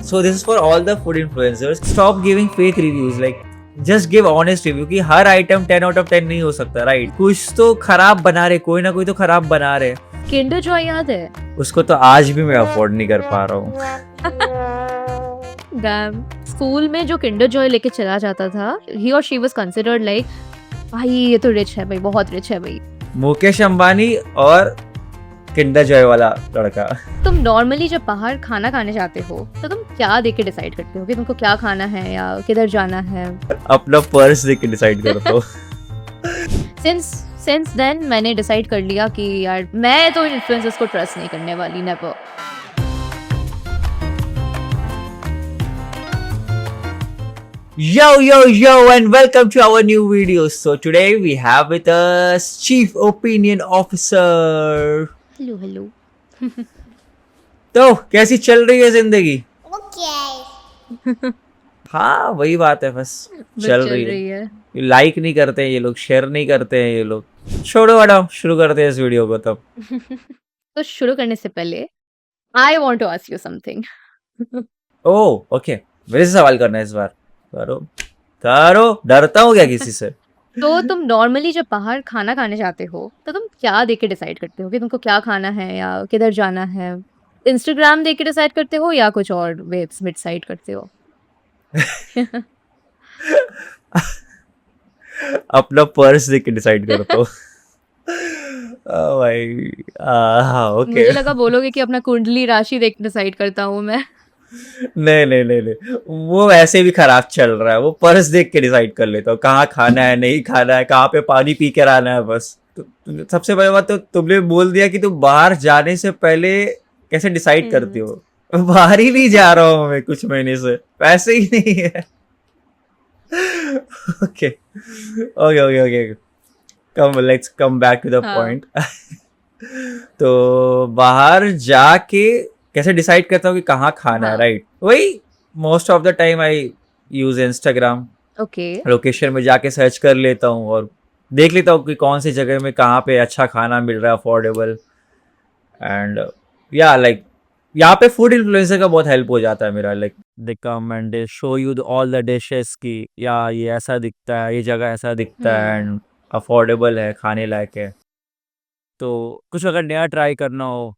So this is for all the food influencers. Stop giving fake reviews. Like just give honest review कि हर item 10 out of 10 नहीं हो सकता, right? कुछ तो खराब बना रहे, कोई ना कोई तो खराब बना रहे। किंडर जॉय याद है? उसको तो आज भी मैं अफोर्ड नहीं कर पा रहा हूँ। डैम, स्कूल में जो किंडर जॉय लेके चला जाता था, ही और शी वाज कंसिडर्ड लाइक भाई ये तो रिच है भाई, बहुत रिच है भाई। मुकेश अंबानी और किंडर जॉय वाला लड़का। तुम नॉर्मली जब बाहर खाना खाने जाते हो तो तुम क्या देख के डिसाइड करते हो कि तुमको क्या खाना है या किधर जाना है? अपना पर्स देख के डिसाइड करता हूँ। सिंस देन मैंने डिसाइड कर लिया कि यार मैं तो इन्फ्लुएंसर्स को ट्रस्ट नहीं करने वाली, never. Yo, and welcome to our new video. So today we have with us Chief Opinion Officer. Hello. तो कैसी चल रही है जिंदगी? Okay. हाँ वही बात है, बस चल रही है। लाइक नहीं करते हैं ये लोग, शेयर नहीं करते हैं ये लोग। छोड़ो हटाओ, शुरू करते हैं इस वीडियो को तब। तो शुरू करने से पहले I want to ask you something. Oh okay, मेरे से सवाल करना है इस बार। करो, डरता हूँ क्या किसी से? तो तुम नॉर्मली जब बाहर खाना खाने जाते हो तो तुम क्या देख के डिसाइड करते हो कि तुमको क्या खाना है या किधर जाना है? इंस्टाग्राम देख के डिसाइड करते हो या कुछ और वेब्स में डिसाइड करते हो? अपना पर्स देख के डिसाइड करता हूँ। भाई हाँ ओके। मुझे लगा बोलोगे कि अपना कुंडली राशि देख डिसाइड करता हूँ मैं। नहीं, वो ऐसे भी खराब चल रहा है। वो पर्स देख के डिसाइड कर लेता हूँ कहाँ खाना है, नहीं खाना है, कहाँ पे पानी पी के आना है बस। सबसे बड़ी बात तो तुमने बोल दिया कि तुम बाहर जाने से पहले कैसे डिसाइड करती हो। बाहर ही नहीं जा रहा हूँ मैं कुछ महीने से, पैसे ही नहीं है। Okay, let's come back to the point. तो बाहर जाके कैसे डिसाइड करता हूँ कि कहाँ खाना है, राइट? वही most of the time I use Instagram. Okay. Location में जाके सर्च कर लेता हूँ और देख लेता हूँ कि कौन सी जगह में कहाँ पे अच्छा खाना मिल रहा है, अफोर्डेबल। एंड या लाइक यहाँ पे फूड इन्फ्लुएंसर का बहुत हेल्प हो जाता है मेरा। Like they come and they show you all the dishes की या ये ऐसा दिखता है, ये जगह ऐसा दिखता है एंड अफोर्डेबल है, खाने लायक है। तो कुछ अगर नया ट्राई करना हो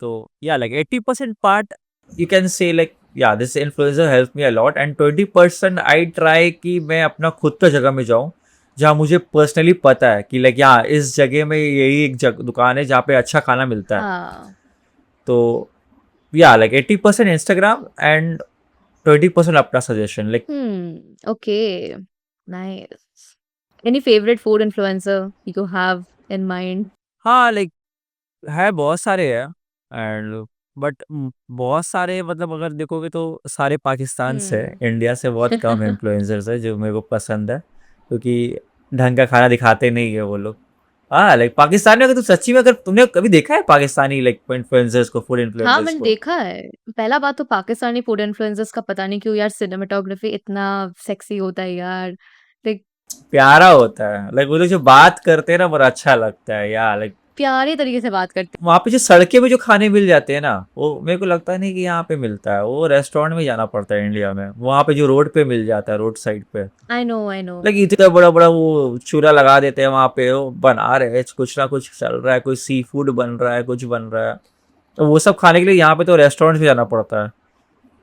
तो या like 80% part you can say like या this influencer help me a lot and 20% I try कि मैं अपना खुद का जगह में जाऊँ जहाँ मुझे पर्सनली पता है कि लाइक यहाँ इस जगह में यही एक दुकान है जहाँ पे अच्छा खाना मिलता है। तो या लाइक 80% इंस्टाग्राम एंड 20% अपना suggestion like. Okay, nice. Any favourite food influencer you have in mind? हाँ लाइक है, बहुत सारे हैं एंड बट बहुत सारे मतलब अगर देखोगे तो सारे पाकिस्तान से, इंडिया से बहुत कम इन्फ्लुएंसर्स है जो मेरे को पसंद है, क्योंकि ढंग का खाना दिखाते नहीं है वो लोग। हाँ लाइक पाकिस्तान में अगर तुम सच्ची में, अगर तुमने कभी देखा है पाकिस्तानी लाइक इन्फ्लुएंसर्स को, फूड हाँ इन्फ्लुएंसर्स मैंने को? देखा है। पहला बात तो पाकिस्तानी फूड इन्फ्लुएंसर्स का पता नहीं क्यों यार सिनेमेटोग्राफी इतना सेक्सी होता है यार, लाइक प्यारा होता है। लाइक वो लोग जो बात करते हैं ना बड़ा अच्छा लगता है यार। लाइक प्यारे तरीके से बात करते वहाँ पे जो सड़के में जो खाने मिल जाते हैं ना, वो मेरे को लगता नहीं कि यहाँ पे मिलता है। वो रेस्टोरेंट में जाना पड़ता है इंडिया में। वहाँ पे जो रोड पे मिल जाता है, रोड साइड पे। हैं। आई नो लाइक इतना बड़ा बड़ा वो चूल्हा लगा देते हैं वहाँ पे, वो बना रहे हैं, कुछ ना कुछ चल रहा है, कोई सी फूड बन रहा है, कुछ बन रहा है। तो वो सब खाने के लिए यहाँ पे तो रेस्टोरेंट में जाना पड़ता है।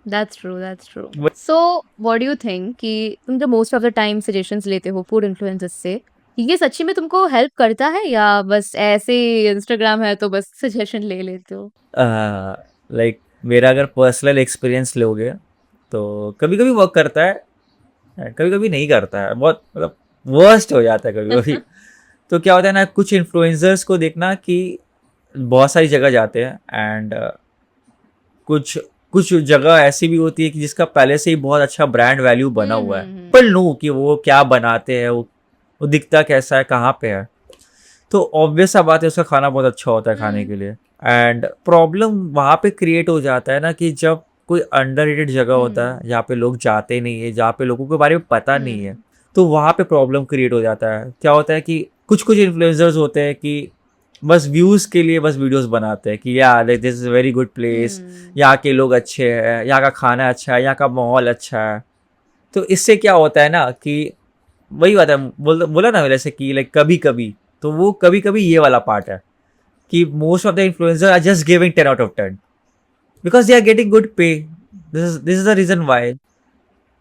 That's true. So what do you think कि तुम जो most of the time suggestions लेते हो फूड इन्फ्लुएंसर्स से, ये सच्ची में तुमको हेल्प करता है या बस ऐसे इंस्टाग्राम है तो बस सजेशन ले लेते हो? लाइक मेरा अगर पर्सनल एक्सपीरियंस लोगे तो कभी कभी वर्क करता है, कभी कभी नहीं करता है। बहुत मतलब वर्स्ट हो जाता है कभी कभी। तो क्या होता है ना, कुछ इन्फ्लुएंसर्स को देखना कि बहुत सारी जगह जाते हैं एंड कुछ कुछ जगह ऐसी भी होती है कि जिसका पहले से ही बहुत अच्छा ब्रांड वैल्यू बना हुआ है, पर नो कि वो क्या बनाते हैं, वो दिखता कैसा है, कहाँ पे है। तो ऑब्वियस सा बात है उसका खाना बहुत अच्छा होता है खाने के लिए। एंड प्रॉब्लम वहाँ पे क्रिएट हो जाता है ना कि जब कोई अंडररेटेड जगह होता है जहाँ पे लोग जाते नहीं है, जहाँ पे लोगों के बारे में पता नहीं है, तो वहाँ पे प्रॉब्लम क्रिएट हो जाता है। क्या होता है कि कुछ कुछ इन्फ्लुएंसर्स होते हैं कि बस व्यूज के लिए बस वीडियोस बनाते हैं कि यार this is very good place, hmm, यहाँ के लोग अच्छे हैं, यहाँ का खाना अच्छा है, यहाँ का माहौल अच्छा है। तो इससे क्या होता है ना कि वही बात है, बोला ना जैसे कि लाइक कभी कभी, तो वो कभी कभी ये वाला पार्ट है कि most of the influencer are just giving 10 out of 10 because they are getting good pay. This is the reason why.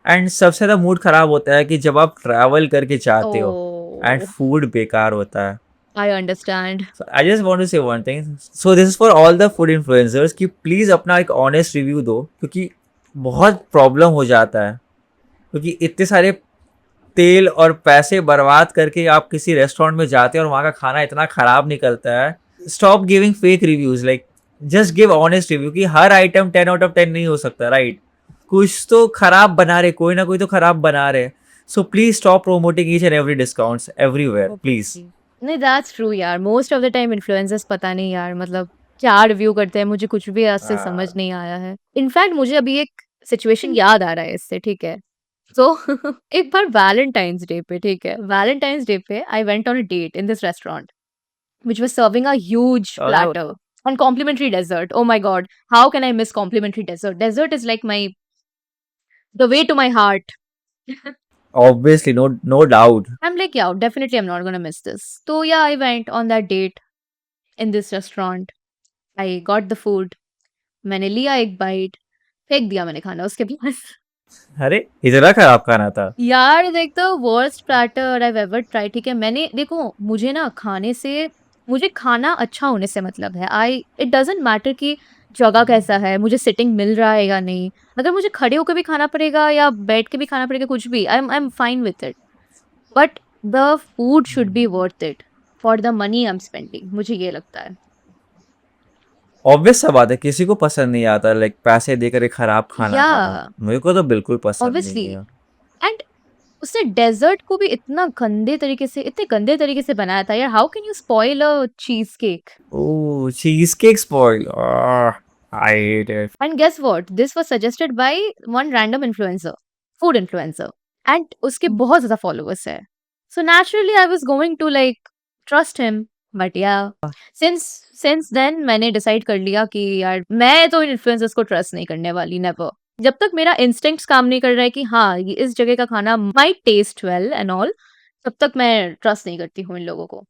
And सबसे ज़्यादा मूड खराब होता है कि जब आप ट्रैवल करके जाते हो एंड ओ फूड बेकार होता है। I understand. So I just want to say one thing. So this is for all the food influencers कि प्लीज़ अपना एक ऑनेस्ट रिव्यू दो, क्योंकि बहुत प्रॉब्लम हो जाता है, क्योंकि इतने सारे तेल और पैसे बर्बाद करके आप किसी रेस्टोरेंट में जाते हैं और वहाँ का खाना इतना ख़राब निकलता है। Stop giving fake reviews, like just give honest review कि हर आइटम 10 out of 10 नहीं हो सकता, राइट? कुछ तो खराब बना रहे, कोई ना कोई तो खराब बना रहे। So please stop promoting each and every discounts everywhere, please. नहीं दैट्स ट्रू यार, most of the time influencers पता नहीं यार मतलब क्या रिव्यू करते हैं, मुझे कुछ भी आज से समझ नहीं आया है। इनफैक्ट मुझे अभी एक सिचुएशन याद आ रहा है इससे, ठीक है? तो एक बार वैलेंटाइंस डे पे, ठीक है? वैलेंटाइंस डे पे I went on a date in this restaurant which was serving a huge platter and complimentary dessert. Oh my god, how can I miss complimentary dessert? Dessert is like the way to my heart. Obviously, no doubt. I'm like, yeah, definitely I'm not gonna miss this. So yeah, I went on that date in this restaurant. I got the food. मैंने लिया एक bite, फेंक दिया मैंने खाना उसके पास। अरे इतना खराब खाना था? यार देख, the worst platter I ever try, ठीक है? मैंने देखो, मुझे ना खाने से, मुझे खाना अच्छा होने से मतलब है। आई इट डजंट मैटर कि जगह कैसा है, मुझे सिटिंग मिल रहा है या नहीं। अगर मुझे खड़े होकर भी खाना पड़ेगा या बैठ के भी खाना पड़ेगा, कुछ भी, I am fine with it, but the food should be worth it for the money I am spending, मुझे ये लगता है। ऑब्वियस सा बात है, किसी को पसंद नहीं आता लाइक पैसे देकर एक खराब खाना या खाना। मेरे को तो बिल्कुल पसंद ऑब्वियसली, नहीं है। एंड उसने डेजर्ट को भी इतना गंदे तरीके से, इतने गंदे तरीके से बनाया था यार। How can you spoil a cheese cake? Oh, cheese cake spoil, I hate it. And guess what? This was suggested by one random influencer, food influencer, and उसके बहुत ज़्यादा followers है. So naturally, I was going to like trust him. But yeah, since then मैंने decide कर लिया कि यार मैं तो इन influencers को trust नहीं करने वाली, never. जब तक मेरा instincts काम नहीं कर रहा है कि हाँ ये इस जगह का खाना might taste well and all, तब तक मैं trust नहीं करती हूँ इन लोगों को.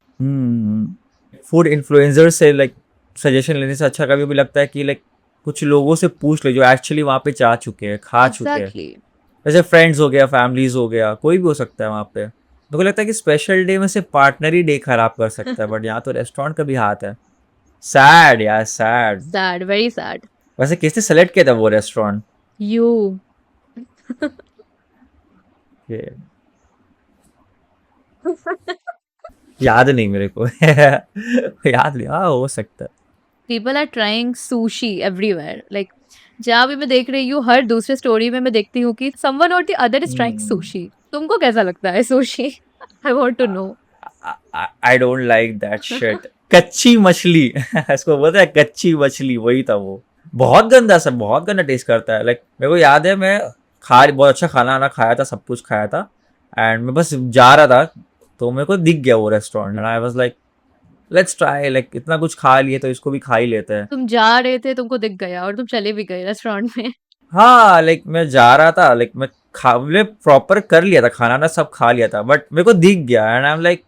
फूड इन्फ्लुएंसर से लाइक सजेशन लेने से अच्छा कभी भी लगता है कि लाइक कुछ लोगों से पूछ ले जो एक्चुअली वहाँ पे जा चुके हैं, खा चुके हैं। Exactly. जैसे फ्रेंड्स हो गया, फैमिलीज हो गया, कोई भी हो सकता है वहाँ पे। मेरे को लगता है कि स्पेशल डे में से पार्टनर ही डे खराब कर सकता है, बट यहाँ तो रेस्टोरेंट का भी हाथ है। सैड यार, सैड। Sad, very sad. वैसे किसने सेलेक्ट किया था वो रेस्टोरेंट? You. याद नहीं मेरे को। याद नहीं, हाँ हो सकता है। People are trying sushi everywhere. Like जहाँ भी मैं देख रही हूँ, हर दूसरे स्टोरी में मैं देखती हूँ कि someone or the other is trying sushi. तुमको कैसा लगता है sushi? I want to know. I don't like that shit. कच्ची मछली इसको बोलते हैं, कच्ची मछली, वही था वो। बहुत गंदा सा, बहुत गंदा टेस्ट करता है। लाइक मेरे को याद है, मैं बहुत अच्छा खाना आना खाया था, सब कुछ खाया था, एंड मैं बस जा रहा था तो मेरे को दिख गया वो restaurant, and I was like let's try, like इतना कुछ खा लिए तो इसको भी खा ही लेते हैं। तुम जा रहे थे, तुमको दिख गया और तुम चले भी गए रेस्टोरेंट में. हाँ, लाइक मैं जा रहा था, लाइक मैं प्रॉपर कर लिया था, खाना ना सब खा लिया था, बट मेरे को दिख गया, and I am like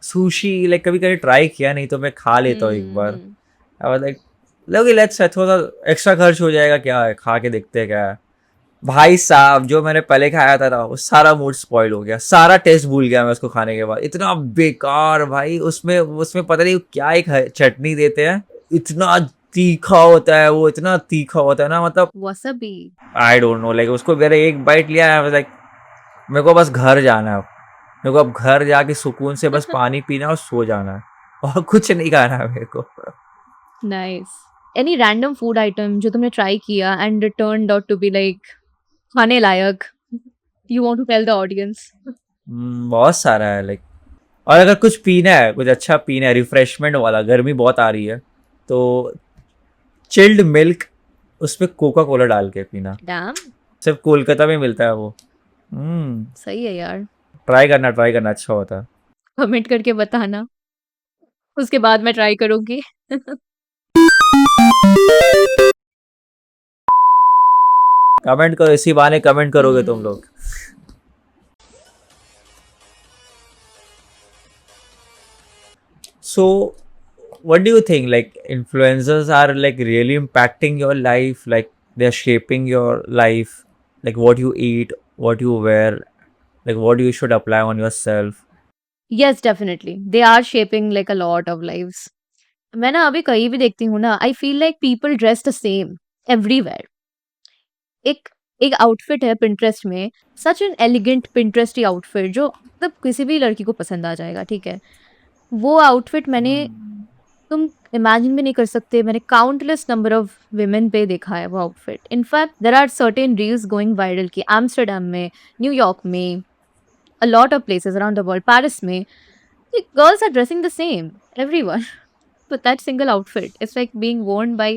sushi, like कभी कभी ट्राई किया नहीं तो मैं खा लेता हूँ एक बार। आई वाज लाइक लोगे लेट्स, थोड़ा एक्स्ट्रा खर्च हो जाएगा, क्या है, खा के देखते हैं क्या है। भाई साहब, जो मैंने पहले खाया था ना, वो सारा मूड स्पॉइल हो गया, सारा टेस्ट भूल गया मैं उसको खाने के बाद। इतना बेकार भाई, उसमें उसमें पता नहीं क्या एक चटनी देते हैं, इतना तीखा होता है वो, इतना तीखा होता है ना, मतलब wasabi. I don't know, like उसको मेरे एक बाइट लिया, लाइक मेरे को बस घर जाना है अब। मेरे को अब घर जाके सुकून से बस पानी पीना और सो जाना है, और कुछ नहीं खाना है मेरे को। Nice. Any random food item जो तुमने ट्राई किया and it turned out to be like खाने लायक? You want to tell the audience? बहुत सारा है लाइक। और अगर कुछ पीना है, कुछ अच्छा पीना है, रिफ्रेशमेंट वाला, गर्मी बहुत आ रही है, तो चिल्ड मिल्क, उसमें कोका कोला डाल के पीना। Damn. सिर्फ कोलकाता में मिलता है वो। सही है यार. ट्राई करना, अच्छा होता है। कमेंट करके बताना. उसके बाद मैं ट्राई करूँगी। कमेंट करो, इसी बहाने कमेंट करोगे तुम लोग। So, what do you think? Like, influencers are like really impacting your life, like they're shaping your life, like what you eat, what you wear, like what you should apply on yourself. Yes definitely they are shaping like a lot of lives. मैं ना अभी कहीं भी देखती हूँ ना, I feel like people dress the same everywhere. एक एक आउटफिट है पिंटरेस्ट में, such an elegant Pinteresty outfit जो मतलब किसी भी लड़की को पसंद आ जाएगा, ठीक है। वो आउटफिट मैंने तुम इमेजिन भी नहीं कर सकते, मैंने काउंटलेस नंबर ऑफ वुमेन पे देखा है वो outfit. In fact there are certain reels going viral कि एम्स्टर्डम में, न्यूयॉर्क में, a lot of places around the world, Paris में, the girls are dressing the same, everyone, with that single outfit. It's like being worn by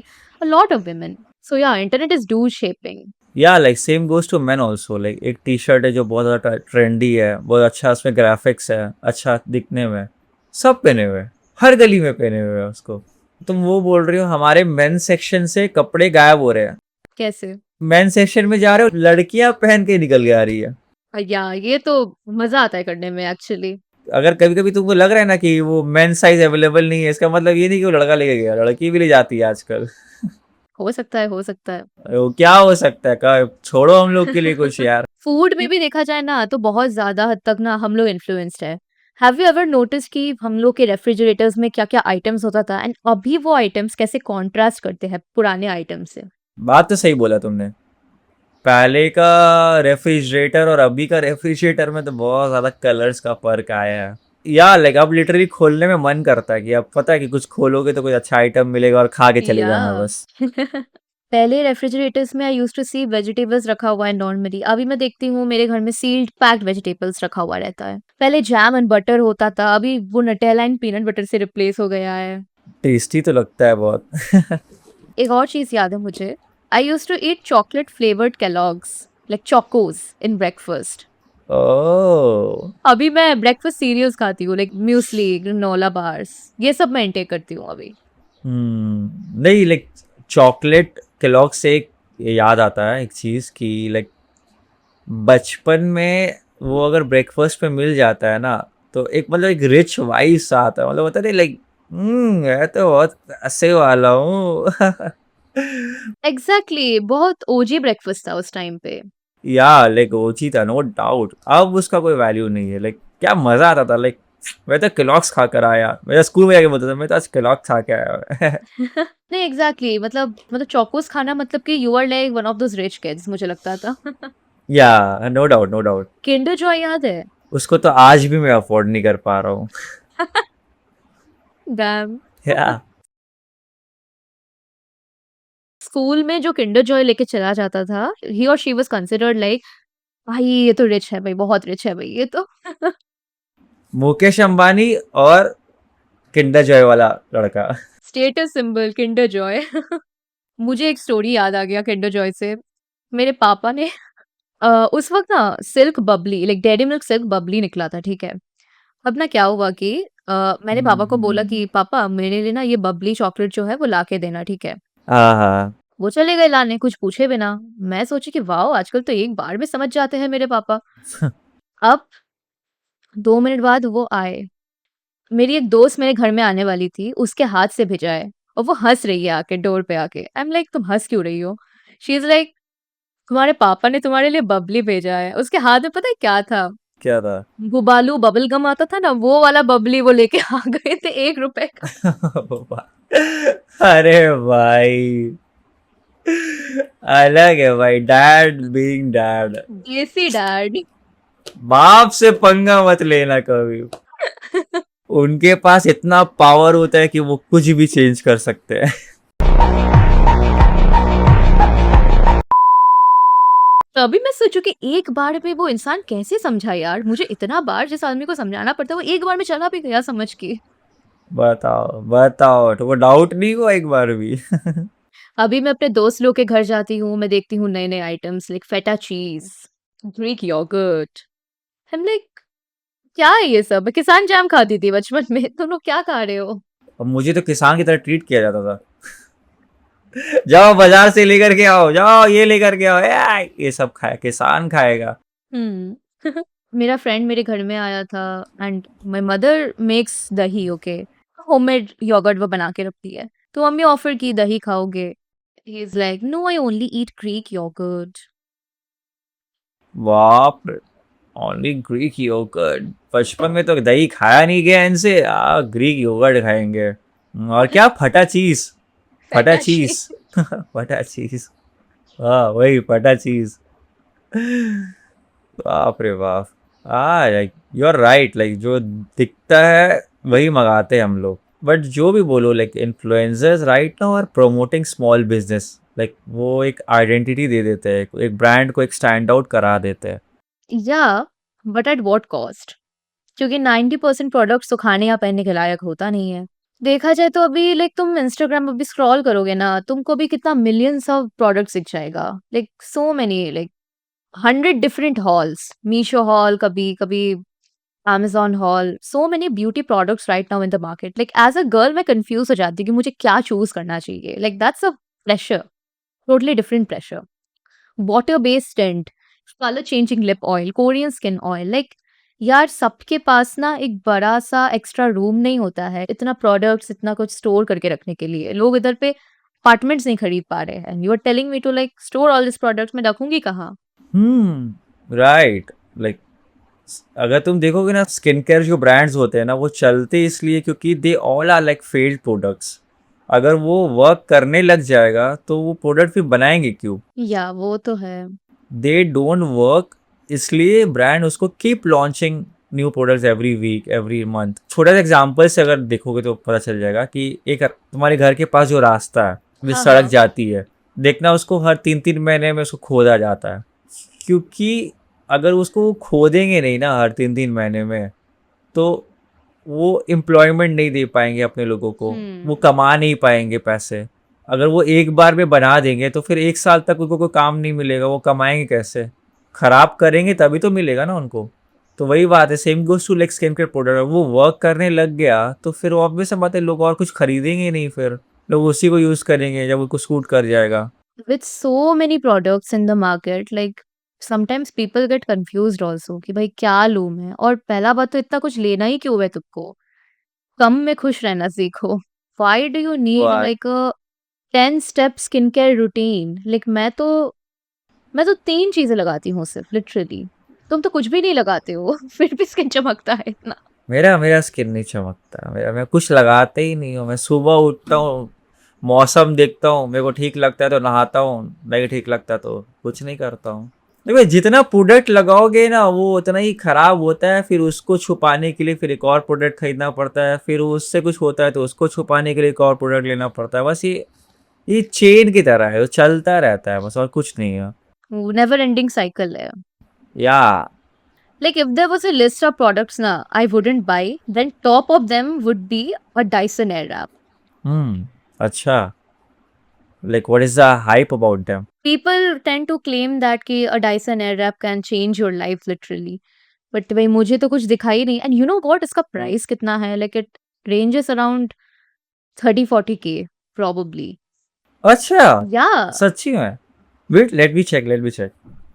a lot of women. So yeah, internet is do shaping. Yeah, like same goes to men also. Like एक T shirt है जो बहुत ज़्यादा trendy है, बहुत अच्छा उसमें graphics है, अच्छा दिखने में, सब पहने हुए हैं, हर गली में पहने हुए हैं उसको। तुम वो बोल रही हो हमारे मेन सेक्शन से कपड़े गायब हो रहे हैं, कैसे? मेन सेक्शन में जा रहे हो लड़कियां पहन के निकल के आ रही है। या ये तो मजा आता है करने में एक्चुअली। अगर कभी कभी तुमको लग रहा है ना कि वो मेन साइज अवेलेबल नहीं है, इसका मतलब ये नहीं कि वो लड़का लेके गया, लड़की भी ले जाती है आजकल। हो सकता है, हो सकता है। वो क्या हो सकता है, का छोड़ो हम लोग के लिए कुछ यार। फूड में भी देखा जाए ना तो बहुत ज्यादा हद तक ना हम लोग इन्फ्लुएंस्ड है। हैव यू एवर नोटिस कि हम लोग के रेफ्रिजरेटर्स में क्या क्या आइटम्स होता था एंड अभी वो आइटम्स कैसे कॉन्ट्रास्ट करते हैं पुराने आइटम से। बात तो सही बोला तुमने, पहले का रेफ्रिजरेटर और अभी का रेफ्रिजरेटर में तो बहुत ज्यादा कलर्स का फर्क आया है। या लाइक अब लिटरली खोलने में मन करता है कि अब पता है कि कुछ खोलोगे तो कोई अच्छा आइटम मिलेगा और खा के चले जाना या बस। पहले रेफ्रिजरेटर्स में I used to see vegetables रखा हुआ है नॉर्मली, अभी मैं देखती हूँ मेरे घर में सील्ड पैक्ड वेजिटेबल्स रखा हुआ रहता है। पहले जैम एंड बटर होता था, अभी वो नटेला एंड पीनट बटर से रिप्लेस हो गया है। टेस्टी तो लगता है बहुत। एक और चीज याद है मुझे, I used to eat chocolate flavoured Kellogg's like Chocos in breakfast. Oh, अभी मैं ब्रेकफास्ट सीरियल्स खाती हूँ लाइक म्यूसली, ग्रेनोला बार्स, ये सब मैं इंटेक करती हूँ अभी। नहीं लाइक चॉकलेट केलॉग से एक ये याद आता है एक चीज़ कि लाइक बचपन में वो अगर ब्रेकफास्ट पे मिल जाता है ना तो एक मतलब एक रिच वाइस सा आता है, मतलब होता नहीं लाइक मैं तो बहुत पैसे वाला हूँ। एग्जैक्टली बहुत ओजी ब्रेकफास्ट था उस टाइम पे। या लाइक ओची था नो डाउट, अब उसका कोई वैल्यू नहीं है। लाइक क्या मजा आता था, लाइक मैं तो केलॉग्स खा कर आया, मेरा स्कूल में जाके बोलता था मैं तो आज केलॉग्स खा के आया। नहीं एग्जैक्टली मतलब चोकोस खाना मतलब कि you are like one of those rich kids, मुझे लगता था। या no doubt no doubt, Kinder Joy याद है? उसको तो आज भी मैं अफोर्ड नहीं कर पा रहा हूँ। डैम। या स्कूल में जो किंडर जॉय लेके चला जाता था, ही और शी वाज कंसिडर्ड लाइक भाई ये तो रिच है भाई, बहुत रिच है भाई ये तो। मुकेश अंबानी और किंडर जॉय वाला लड़का। Status symbol Kinder Joy. मुझे एक स्टोरी याद आ गया किंडर जॉय से। मेरे पापा ने उस वक्त ना silk Babli like dairy milk silk Babli निकला था, ठीक है। अब ना क्या हुआ कि मैंने पापा को बोला कि पापा मेरे लिए ना ये बबली चॉकलेट जो है वो ला के देना, ठीक है। हाँ हाँ। वो चले गए लाने कुछ पूछे बिना। मैं सोची कि वाह आजकल तो एक बार में समझ जाते हैं मेरे पापा। अब 2 मिनट बाद वो आए, मेरी एक दोस्त मेरे घर में आने वाली थी, उसके हाथ से भिजाए और वो हंस रही है आके डोर पे आके। आई एम लाइक तुम हंस क्यों रही हो? शी इज लाइक तुम्हारे पापा ने तुम्हारे लिए बबली भेजा है। उसके हाथ में पता है क्या था? क्या था? गुबालू बबल गम आता था ना, वो वाला बबली वो लेके आ गए थे 1 रुपए का। अरे भाई अलग है भाई, डैड बीइंग डैड। देसी डैड। बाप से पंगा मत लेना कभी, उनके पास इतना पावर होता है कि वो कुछ भी चेंज कर सकते हैं। तभी मैं सोचू कि एक बार में वो इंसान कैसे समझा यार, मुझे इतना बार जिस आदमी को समझाना पड़ता है वो एक बार में चला भी गया समझ के। बताओ बताओ, तो वो डाउट नहीं हुआ एक बार भी? अभी मैं अपने दोस्त लोग के घर जाती हूँ, मैं देखती हूँ नए नए आइटम्स लाइक फेटा चीज, ग्रीक योगर्ट। हम लाइक क्या है ये सब? मैं किसान जैम खाती थी बचपन में, तुम लोग क्या खा रहे हो? अब मुझे तो किसान की तरह ट्रीट किया जाता था। जाओ बाजार से लेकर के आओ, जाओ ये लेकर के आओ, ये सब खाए किसान खाएगा। मेरा फ्रेंड मेरे घर में आया था एंड माय मदर मेक्स दही, ओके, होममेड योगर्ट वो बना के रखती है, तो मम्मी ऑफर की दही खाओगे, he is like no I only eat Greek yoghurt. बाप रे, ओनली ग्रीक योगर्ट। बचपन में तो दही खाया नहीं गया इनसे, ग्रीक योगर्ट खाएंगे। और क्या, फटा चीज, फटा चीज। फटा चीज, हाँ वही फटा चीज। बाप रे बाप। Like you are right, like जो दिखता है वही मंगाते हैं हम लोग। बट जो भी बोलो, like influencers right now are promoting small business, like वो एक आइडेंटिटी दे देते हैं, एक ब्रांड को एक स्टैंड आउट करा देते हैं। या बट एट व्हाट कॉस्ट? क्योंकि 90% प्रोडक्ट्स तो खाने या पहनने के लायक होता नहीं है। देखा जाए तो अभी लाइक तुम इंस्टाग्राम पे भी स्क्रॉल करोगे ना, तुमको भी कितना मिलियंस ऑफ प्रोडक्ट्स दिख जाएगा, like so many, like 100 different hauls, Meesho haul, कभी कभी Amazon haul, so many beauty products right now in the market. Like as a girl मैं कंफ्यूज हो जाती हूँ कि मुझे क्या चूज करना चाहिए। Like that's a pressure, totally different pressure. Water based tint, colour changing lip oil, Korean skin oil, like यार सबके पास ना एक बड़ा सा एक्स्ट्रा रूम नहीं होता है इतना प्रोडक्ट्स इतना कुछ स्टोर करके रखने के लिए। लोग इधर पे अपार्टमेंट्स नहीं खरीद पा रहे हैं, you are telling me to like store all this products, मैं रखूंगी कहाँ? राइट, लाइक अगर तुम देखोगे ना, स्किन केयर जो ब्रांड्स होते हैं ना, वो चलते इसलिए क्योंकि they all are like failed products. अगर वो वर्क करने लग जाएगा तो वो प्रोडक्ट फिर बनाएंगे क्यों? या वो तो है। दे डोंट वर्क, इसलिए ब्रांड उसको keep launching new products every week every month. छोटा सा एग्जांपल से अगर देखोगे तो पता चल जाएगा कि एक तुम्हारे घर के पास जो रास्ता है, जो हाँ सड़क हाँ। जाती है, देखना उसको हर 3-3 महीने में उसको खोदा जाता है। क्योंकि अगर उसको खोदेंगे नहीं ना हर 3-3 महीने में, तो वो एम्प्लॉयमेंट नहीं दे पाएंगे अपने लोगों को, वो कमा नहीं पाएंगे पैसे। अगर वो एक बार में बना देंगे तो फिर 1 साल तक उनको कोई काम नहीं मिलेगा, वो कमाएंगे कैसे? खराब करेंगे तभी तो मिलेगा ना उनको। तो वही बात है, same goes to like skin care product. वो वर्क करने लग गया तो फिर ऑब्वियस बात है, लोग और कुछ खरीदेंगे नहीं, फिर लोग उसी को यूज़ करेंगे जब उनको सूट कर जाएगा। With so many products in the market, like sometimes people get confused also कि भाई क्या लूं मैं, और पहला बात तो इतना कुछ लेना ही क्यों है तुमको, कम में खुश रहना सीखो। Why do you need बात like a 10 step skincare routine? Like मैं तो 3 चीजें लगाती हूँ सिर्फ, लिटरली। तुम तो कुछ भी नहीं लगाते हो फिर भी स्किन चमकता है इतना। मेरा मेरा स्किन नहीं चमकता, मेरा मैं कुछ लगाते ही नहीं हूँ। मैं सुबह उठता हूँ, मौसम देखता हूँ, मेरे को ठीक लगता है तो नहाता हूँ, नहीं ठीक लगता तो कुछ नहीं करता हूँ। देखो जितना प्रोडक्ट लगाओगे ना वो उतना ही खराब होता है, फिर उसको छुपाने के लिए फिर एक और प्रोडक्ट खरीदना पड़ता है, फिर उससे कुछ होता है तो उसको छुपाने के लिए एक और प्रोडक्ट लेना पड़ता है। बस ये चेन की तरह है, वो चलता रहता है बस, और कुछ नहीं है। नेवर एंडिंग साइकिल है। या Like if there was a list of products na I wouldn't buy, then top of them would be a Dyson Airwrap. अच्छा, like what is the hype about them? People tend to claim that कि a Dyson Airwrap can change your life literally. But भाई मुझे तो कुछ दिखा ही नहीं। And you know what? इसका price कितना है? Like it ranges around 30-40K probably. अच्छा, Yeah. सच्ची में? Wait, let me check.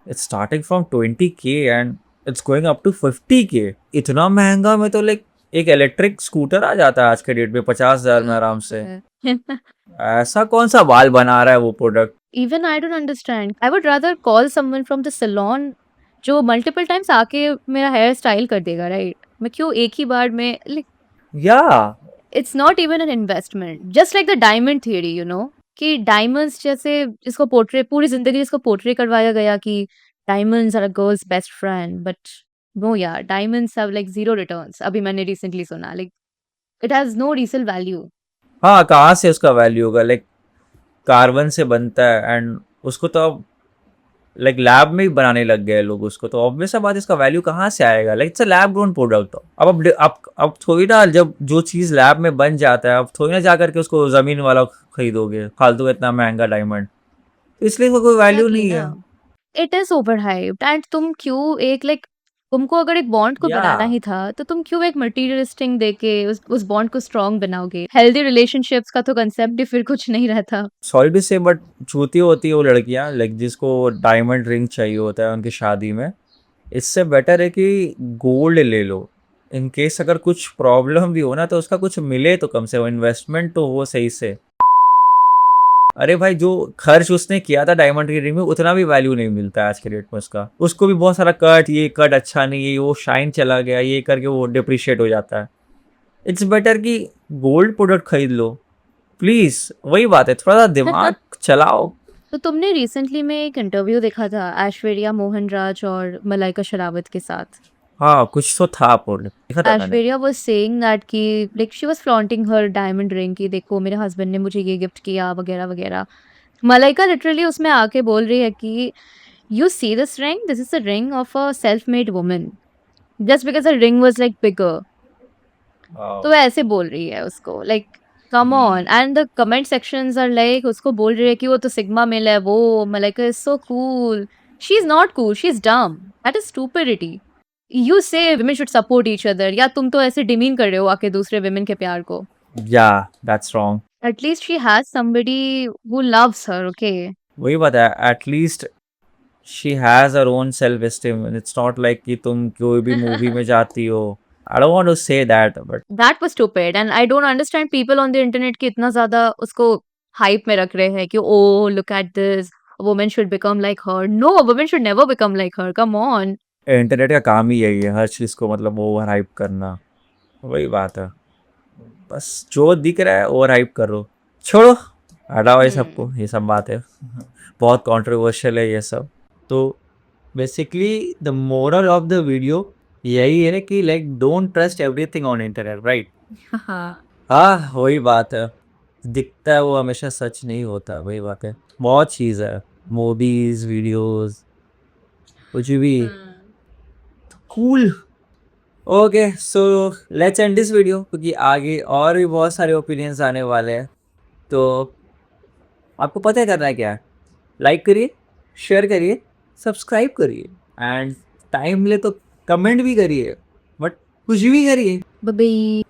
It's starting from 20K and it's going up to 50K। इतना महंगा में तो लाइक एक इलेक्ट्रिक स्कूटर आ जाता है आज के डेट में 50,000 में आराम से। ऐसा कौन सा बाल बना रहा है वो product? Even I don't understand. I would rather call someone from the salon जो मल्टीपल टाइम्स आके मेरा हेयर स्टाइल कर देगा, राइट? मैं क्यों एक ही बार में, like या it's not even an investment. Just like the diamond theory, you know, कि डायमंड्स जैसे इसको पोर्ट्रे पूरी जिंदगी इसको पोर्ट्रे करवाया गया कि diamonds are a girl's best friend, but no यार, diamonds have like zero returns. अभी मैंने रिसेंटली सुना, like it has no resale value. हाँ, कहाँ से उसका वैल्यू होगा? लाइक कार्बन से बनता है एंड उसको तो अब लाइक लैब में ही बनाने लग गए लोग उसको, तो ऑब्वियस बात है इसका वैल्यू कहाँ से आएगा? Like it's a lab grown product. अब थोड़ी ना, जब जो चीज़ लैब में बन जाता है अब थोड़ी ना जा करके उसको ज़मीन वाला खरीदोगे फालतू का इतना महंगा डायमंड, तो इसलिए इसका कोई वैल्यू एग्जैक्टली नहीं ना, है। It is over hyped. And तुम क्यों एक लाइक तुमको अगर एक बॉन्ड को बनाना या ही था तो तुम क्यों एक मटेरियलिस्टिक देके उस बॉन्ड को स्ट्रांग बनाओगे? हेल्दी रिलेशनशिप्स का तो कांसेप्ट ही फिर कुछ नहीं रहता। सॉरी टू से बट चूती होती है वो लड़कियां लाइक जिसको डायमंड रिंग चाहिए होता है उनकी शादी में। इससे बेटर है कि गोल्ड ले लो। इन केस अगर कुछ प्रॉब्लम भी हो ना तो उसका कुछ मिले तो कम से कम इन्वेस्टमेंट तो हो सही से। अरे भाई जो खर्च उसने किया था डायमंड की रिंग में उतना भी वैल्यू नहीं मिलता है आज के डेट में उसका। उसको भी बहुत सारा कट, ये कट अच्छा नहीं है, वो शाइन चला गया, ये करके वो डिप्रिशिएट हो जाता है। इट्स बेटर कि गोल्ड प्रोडक्ट खरीद लो प्लीज। वही बात है, थोड़ा सा दिमाग चलाओ। तो तुमने रिसेंटली में एक इंटरव्यू देखा था ऐश्वर्या मोहनराज और मलाइका शेरावत के साथ। हाँ कुछ तो था, पूर्ण देखा था मैंने। ऐश्वर्या वाज सेइंग दैट कि like she was flaunting her diamond ring कि देखो मेरे हस्बैंड ने मुझे ये गिफ्ट किया वगैरह वगैरह। मलाइका लिटरली उसमें आके बोल रही है कि you see this ring, this is the ring of a self made woman, just because the ring was like bigger. तो वो ऐसे बोल रही है उसको, like come on. And the comment sections are like उसको बोल रही है कि वो तो सिग्मा मेल है, वो Malaika is so cool. She is not cool, she is dumb, that is stupidity. You से women should support each other, या तुम तो ऐसे डिमीन कर रहे हो आके दूसरे women के प्यार को। या that's wrong. At least she has somebody who loves her, okay? वही बात है, at least she has her own self esteem. It's not like कि तुम कोई भी मूवी में जाती हो। I don't want to say that but That was stupid and I don't understand people on the internet कि इतना ज़्यादा उसको hype में रख रहे हैं कि oh look at this, a woman should become like her. No, a woman should never become like her. Come on. Internet का काम ही यही है, हर चीज़ को मतलब ओवर हाइप करना। वही बात है, बस जो दिख रहा है ओवर हाइप करो, छोड़ो, हटाओ ये सबको, ये सब बात है। बहुत कंट्रोवर्शियल है ये सब। तो basically the moral of the video यही है कि like don't trust everything on internet, right? हाँ वही बात है, दिखता है वो हमेशा सच नहीं होता, वही बात है। बहुत चीज़ है, मूवीज, वीडियोस, कुछ भी। Cool. Okay so let's end this video, क्योंकि आगे और भी बहुत सारे ओपिनियंस आने वाले हैं। तो आपको पता है करना है क्या है, लाइक करिए, शेयर करिए, सब्सक्राइब करिए, एंड टाइम मिले तो कमेंट भी करिए, बट कुछ भी करिए। Bye bye.